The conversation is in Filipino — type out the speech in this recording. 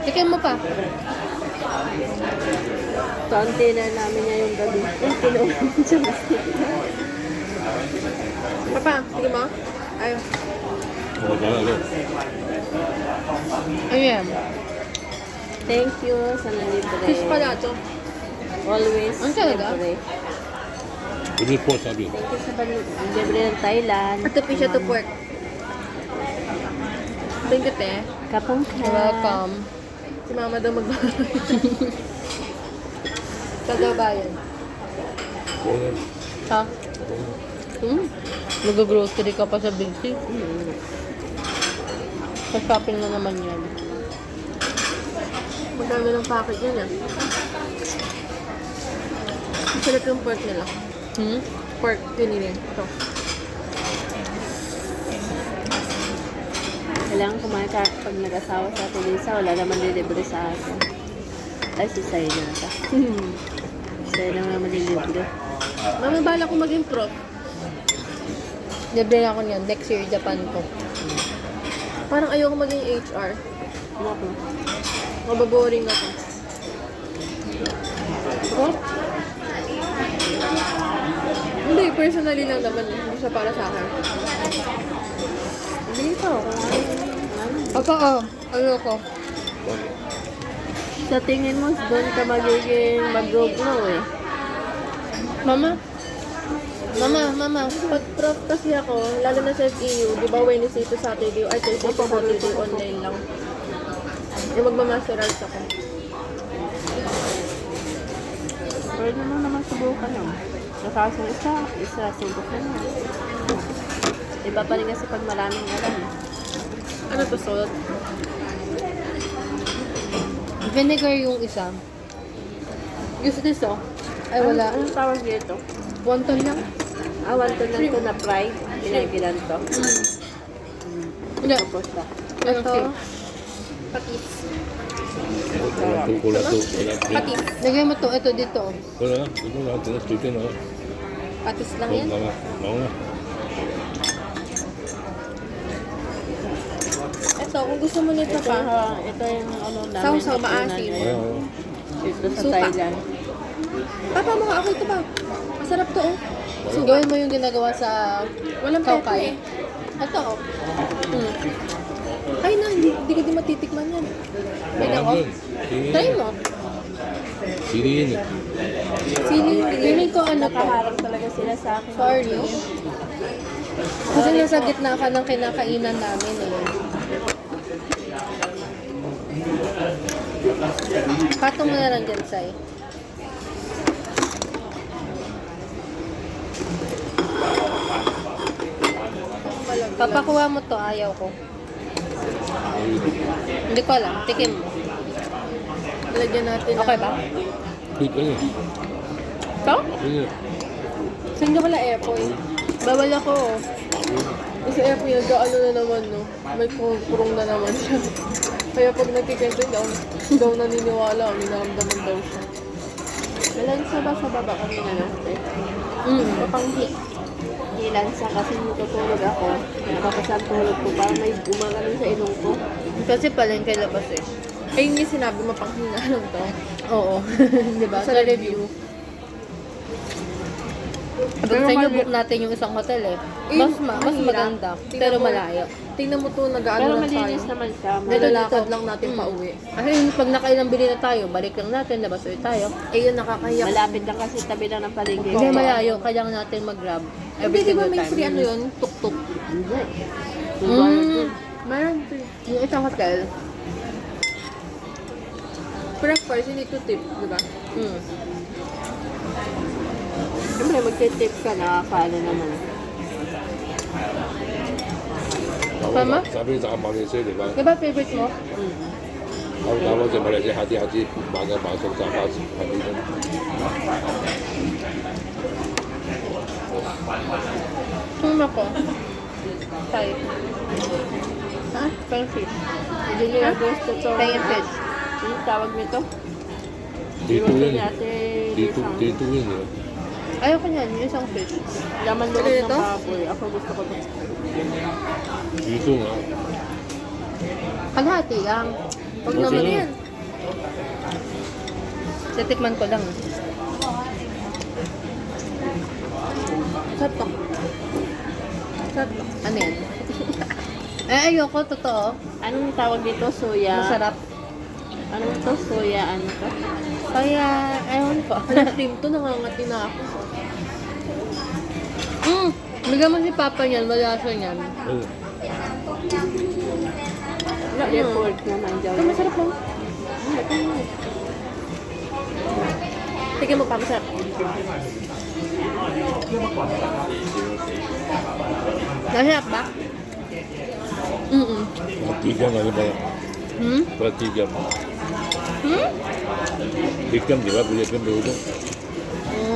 Tikim mo pa. Konti na namin niya yung gabi. Kinuha siya biscuit. Papa, tikim mo. Ayaw. Ayan. Thank you sa nalibre. Fish pala ito. Always Ang talaga? libre. Ini po sabi. Thank you sa libre ng Thailand. Ito fish, ito pork. Thank you, te. Kapong ka. Welcome. Si mama daw magbabayad. Kagabayan. Ha? Mag-grocery ka pa sa Big C. Sa shopping na naman yan. Magdami ng packet yan ah. Sarap yung pork nila. Pork pinili. Ito. Kailangan kumain ka pag nag-asawa sa Ate Lisa, wala naman dilibre sa akin. Ay, si Sai na ito. Sai na naman dilibre. Mama, bala ko maging prof. Libre na ako niyan. Next year, Japan ko. Parang ayoko maging HR. Ano? Mababoring ako. Oh? Hindi, personally lang naman. Hindi siya para sa akin. Dito, kung Ako, ayoko. sa tingin mo, doon ka magiging mag-go-glow eh. Mama, pag prof kasi ako, lalo na sa FEU, di ba Wednesday to Saturday, ay Thursday to Saturday, online lang. Yung magmamaster arts ako. Pwede mo naman subukan no? Nakasa isa, subukan mo. Iba pa rin kasi pag maraming alam. Ano to, salt? Vinegar yung isa. Use this, oh. Ay, wala. Anong tawag dito? Wonton lang. Wonton lang to na fried. Pinagilan to. Hindi. Tapos na. Ito. Patis. Patis. Lagay mo to. Ito dito. Oh. Wala, ito na, chicken na. Patis lang yan. Mga. Ito, kung gusto mo nito pa. Ito yung ano namin. Sausaw, maasim. Ito sa Suka. Thailand. Papa, mga ako ito ba? Masarap to, oh. So, gawin mo yung ginagawa sa walang kaukay. Ito, oh. Ay na, hindi ko din matitikman yan. Ay na, oh. Try mo. Sirin. Feeling ko ano to. Nakaharap talaga sila sa akin. Sorry. Kasi nasa gitna ka ng kinakainan namin eh. Patong mo na lang dyan, Sai. Papakuha mo to, ayaw ko. Hindi ko alam, tikim mo. Lagyan natin. Okay ba? Ito niya. Ito? Ito niya. Saan nyo kala Epoy? Bawal ako. Kasi Epoy, nag-ano na naman, no? May kurong na naman siya. Kaya pag nagkikwento, hindi ako naniniwala. Minaramdaman daw siya. Malansa ba sa baba kanina natin? Papanghi. Ilansa kasi natutulog ako. Nakapasang tulog ko. Parang may gumagano sa ilong ko. Kasi pala yung kay labas eh. Ay, hindi sinabi mapanghi na lang to. Oo. Diba? Sa review. Pero sa inyo, book natin yung isang hotel eh. Mas maganda. Pero malayo. Tingnan mo to, nag-ano Pero lang tayo. malinis naman siya. Nilalakad lang natin pa uwi. Kasi pag nakailang bili na tayo, balik lang natin, labas ulit tayo. Eh yun, nakakahiyak. Malapit lang kasi tabi lang ng paligid. Hindi malayo, kailangan natin mag-grab. Every Hindi, di ba single may time. free ano yun? Tuk-tuk. Hindi. Meron free. Yung isang hotel. Pero of course, you need to tip, di ba? Siyempre, magtitip ka, nakakaano naman. Tama? Sabi sa Malaysia, di ba? Di ba favorite mo? Tapos sa Malaysia, hati-hati, baga pasok sa hati doon. Suma ko. Thai. Ha? Parang fish. Hindi nila gusto to. Thai and fish. Yung tawag nito? Dito yun. Ate Dito yun. Ayaw ko niyan, yung isang fish. Laman loob Ano ng ito? baboy. Ako gusto ko ito. Dito nga. Kalahati lang. Pag naman yan. Titikman ko lang. Sarap to. Sarap to. Ano yan? Ayoko, totoo. Anong tawag dito? Soya? Masarap. Ano to? Soya, ano to? Kaya, ewan ko. Ang cream to, nangangati na ako. Bigyan mo si Papa niyan, malasa niyan. 응. Report naman dyan. Ito, masarap lang. Tignan mo pa, masarap. Masarap ba? 튀김 아니면 Hmm? 뭐 튀김. Hmm? 튀김 내가 그게 좀 배우고.